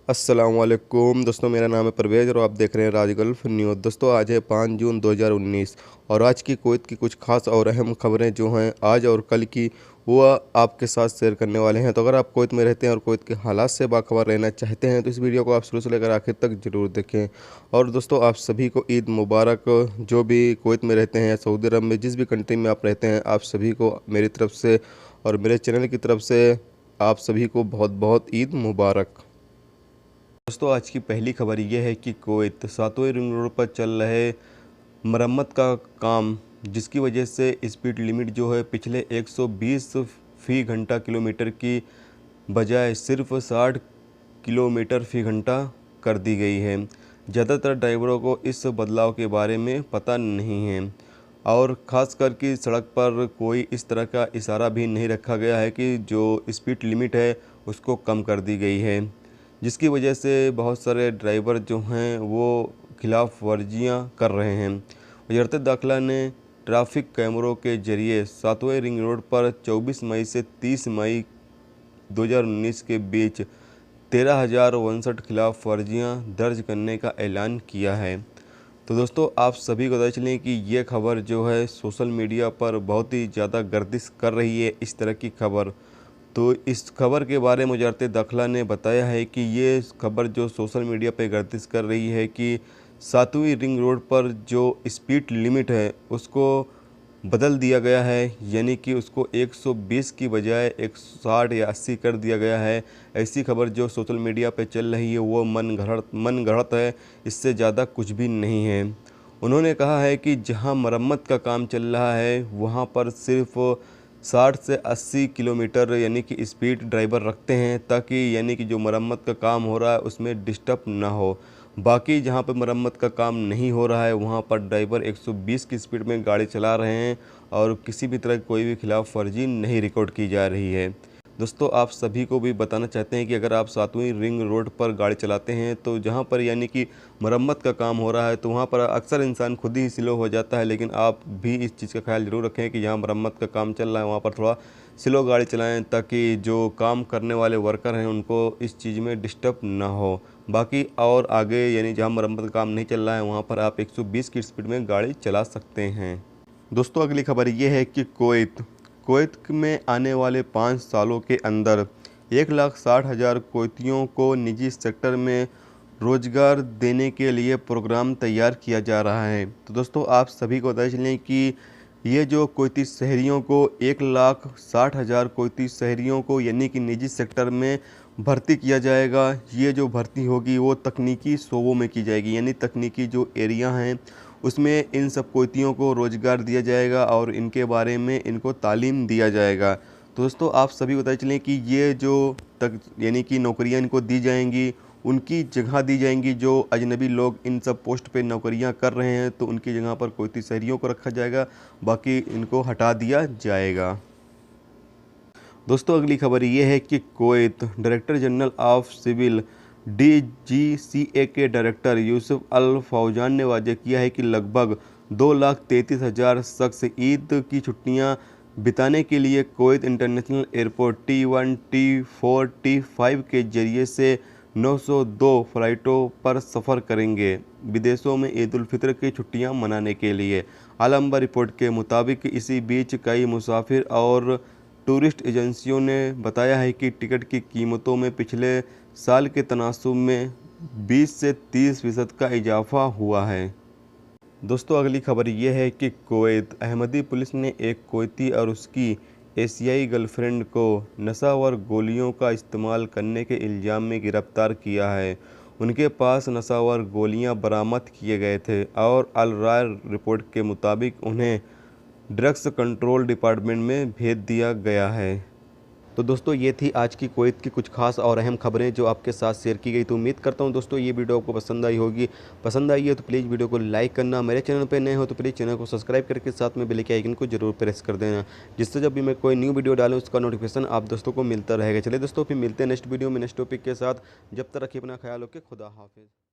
अस्सलामुअलैकुम दोस्तों, मेरा नाम है परवेज़ और आप देख रहे हैं राज गल्फ न्यूज़। दोस्तों, आज है 5 जून 2019 और आज की कुवैत की कुछ खास और अहम खबरें जो हैं आज और कल की वो आपके साथ शेयर करने वाले हैं। तो अगर आप कुवैत में रहते हैं और कुवैत के हालात से बाखबर रहना चाहते हैं तो इस वीडियो को आप शुरू से लेकर आखिर तक ज़रूर देखें। और दोस्तों, आप सभी को ईद मुबारक। जो भी कुवैत में रहते हैं या सऊदी अरब में जिस भी कंट्री में आप रहते हैं, आप सभी को मेरी तरफ से और मेरे चैनल की तरफ से आप सभी को बहुत बहुत ईद मुबारक। दोस्तों, आज की पहली खबर ये है कि कुवैत 7वें रिंग रोड पर चल रहे मरम्मत का काम, जिसकी वजह से स्पीड लिमिट जो है पिछले 120 फ़ी घंटा किलोमीटर की बजाय सिर्फ 60 किलोमीटर फ़ी घंटा कर दी गई है। ज़्यादातर ड्राइवरों को इस बदलाव के बारे में पता नहीं है और ख़ास करके सड़क पर कोई इस तरह का इशारा भी नहीं रखा गया है कि जो स्पीड लिमिट है उसको कम कर दी गई है, जिसकी वजह से बहुत सारे ड्राइवर जो हैं वो खिलाफ वर्जियाँ कर रहे हैं। वज़ारत दाखिला ने ट्रैफिक कैमरों के जरिए 7वें रिंग रोड पर 24 मई से 30 मई 2019 के बीच 13,059 खिलाफ वर्जियाँ दर्ज करने का ऐलान किया है। तो दोस्तों, आप सभी को पता चलें कि ये खबर जो है सोशल मीडिया पर बहुत ही ज़्यादा गर्दिश कर रही है, इस तरह की खबर। तो इस खबर के बारे में वज़ारत दाखिला ने बताया है कि ये खबर जो सोशल मीडिया पे गर्दिश कर रही है कि 7वीं रिंग रोड पर जो स्पीड लिमिट है उसको बदल दिया गया है, यानी कि उसको 120 की बजाय 160 या 80 कर दिया गया है। ऐसी खबर जो सोशल मीडिया पे चल रही है वो मन गढ़ंत है, इससे ज़्यादा कुछ भी नहीं है। उन्होंने कहा है कि जहां मरम्मत का काम चल रहा है वहां पर सिर्फ 60 से 80 किलोमीटर यानी कि स्पीड ड्राइवर रखते हैं, ताकि यानी कि जो मरम्मत का काम हो रहा है उसमें डिस्टर्ब ना हो। बाकी जहां पर मरम्मत का काम नहीं हो रहा है वहां पर ड्राइवर 120 की स्पीड में गाड़ी चला रहे हैं और किसी भी तरह की कोई भी खिलाफ वर्जी नहीं रिकॉर्ड की जा रही है। दोस्तों, आप सभी को भी बताना चाहते हैं कि अगर आप 7वीं रिंग रोड पर गाड़ी चलाते हैं तो जहां पर यानी कि मरम्मत का काम हो रहा है तो वहां पर अक्सर इंसान खुद ही स्लो हो जाता है, लेकिन आप भी इस चीज़ का ख्याल ज़रूर रखें कि जहां मरम्मत का काम चल रहा है वहां पर थोड़ा स्लो गाड़ी चलाएं, ताकि जो काम करने वाले वर्कर हैं उनको इस चीज़ में डिस्टर्ब ना हो। बाकी और आगे यानी जहाँ मरम्मत का काम नहीं चल रहा है वहाँ पर आप 120 की स्पीड में गाड़ी चला सकते हैं। दोस्तों, अगली खबर ये है कि कुवैत में आने वाले 5 सालों के अंदर 1,60,000 कुवैतियों को निजी सेक्टर में रोज़गार देने के लिए प्रोग्राम तैयार किया जा रहा है। तो दोस्तों, आप सभी को बता चलें कि ये जो कुवैती शहरियों को 1,60,000 कुवैती शहरियों को यानी कि निजी सेक्टर में भर्ती किया जाएगा। ये जो भर्ती होगी वो तकनीकी शोबों में की जाएगी, यानी तकनीकी जो एरिया हैं उसमें इन सब कुवैतियों को रोज़गार दिया जाएगा और इनके बारे में इनको तालीम दिया जाएगा। तो दोस्तों, आप सभी बताए चलें कि ये जो यानी कि नौकरियां इनको दी जाएंगी, उनकी जगह दी जाएंगी जो अजनबी लोग इन सब पोस्ट पे नौकरियां कर रहे हैं, तो उनकी जगह पर कुवैती शहरियों को रखा जाएगा, बाकी इनको हटा दिया जाएगा। दोस्तों, अगली खबर ये है कि Kuwait director general of civil DGCA के डायरेक्टर यूसुफ अल फौजान ने वाज़ेह किया है कि लगभग 2,33,000 शख्स ईद की छुट्टियां बिताने के लिए Kuwait international airport T1, T4, T5 के जरिए से 902 फ़्लाइटों पर सफ़र करेंगे, विदेशों में ईद उल फितर की छुट्टियां मनाने के लिए। आलमबा रिपोर्ट के मुताबिक इसी बीच कई मुसाफिर और टूरिस्ट एजेंसियों ने बताया है कि टिकट की कीमतों में पिछले साल के तनासुब में 20 से 30% का इजाफा हुआ है। दोस्तों, अगली खबर यह है कि कुवैत अहमदी पुलिस ने एक कुवैती और उसकी एशियाई गर्लफ्रेंड को नशावर गोलियों का इस्तेमाल करने के इल्ज़ाम में गिरफ्तार किया है। उनके पास नशावर गोलियां बरामद किए गए थे और अल राय रिपोर्ट के मुताबिक उन्हें ड्रग्स कंट्रोल डिपार्टमेंट में भेज दिया गया है। तो दोस्तों, ये थी आज की कुवैत की कुछ खास और अहम खबरें जो आपके साथ शेयर की गई। तो उम्मीद करता हूँ दोस्तों ये वीडियो आपको पसंद आई होगी। पसंद आई है तो प्लीज़ वीडियो को लाइक करना, मेरे चैनल पर नए हो तो प्लीज़ चैनल को सब्सक्राइब करके साथ में बेल के आइकन को जरूर प्रेस कर देना, जिससे जब भी मैं कोई न्यू वीडियो डालूँ उसका नोटिफिकेशन आप दोस्तों को मिलता रहेगा। चलिए दोस्तों, फिर मिलते हैं नेक्स्ट वीडियो में नेक्स्ट टॉपिक के साथ। जब तक रखिए अपना ख्याल, ओके, खुदा हाफिज़।